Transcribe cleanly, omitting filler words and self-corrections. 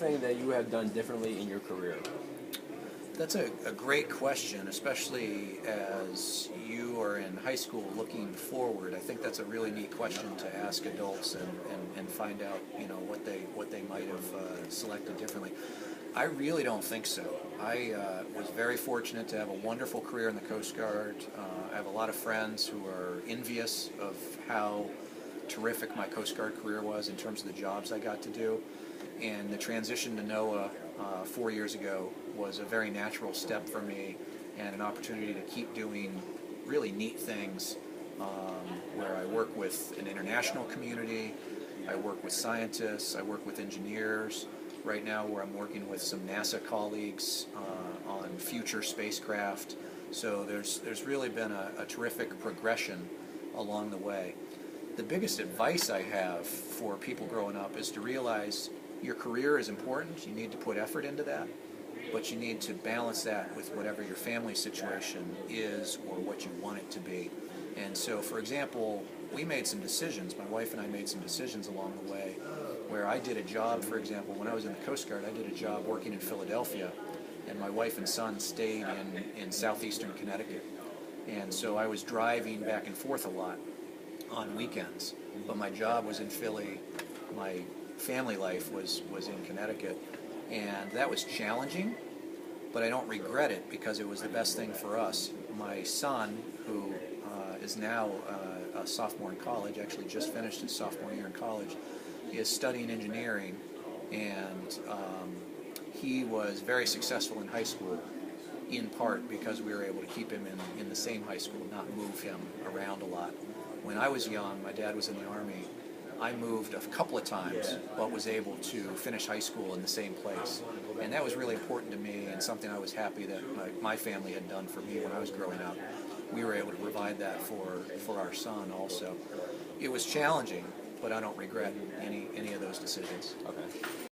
anything that you have done differently in your career? That's a great question, especially as you are in high school looking forward. I think that's a really neat question to ask adults and find out, you know, what they might have selected differently. I really don't think so. I was very fortunate to have a wonderful career in the Coast Guard. I have a lot of friends who are envious of how terrific my Coast Guard career was in terms of the jobs I got to do. And the transition to NOAA 4 years ago was a very natural step for me and an opportunity to keep doing really neat things where I work with an international community, I work with scientists, I work with engineers. Right now where I'm working with some NASA colleagues on future spacecraft. So there's really been a terrific progression along the way. The biggest advice I have for people growing up is to realize your career is important, you need to put effort into that, but you need to balance that with whatever your family situation is or what you want it to be. And so, for example, we made some decisions, my wife and I made some decisions along the way where I did a job, for example, when I was in the Coast Guard, I did a job working in Philadelphia, and my wife and son stayed in southeastern Connecticut. And so I was driving back and forth a lot on weekends, but my job was in Philly, my family life was in Connecticut, and that was challenging, but I don't regret it because it was the best thing for us. My son, who is now a sophomore in college, actually just finished his sophomore year in college, is studying engineering, and he was very successful in high school, in part because we were able to keep him in the same high school, not move him around a lot. When I was young, my dad was in the Army. I moved a couple of times, but was able to finish high school in the same place. And that was really important to me and something I was happy that my family had done for me when I was growing up. We were able to provide that for our son also. It was challenging, but I don't regret any of those decisions. Okay.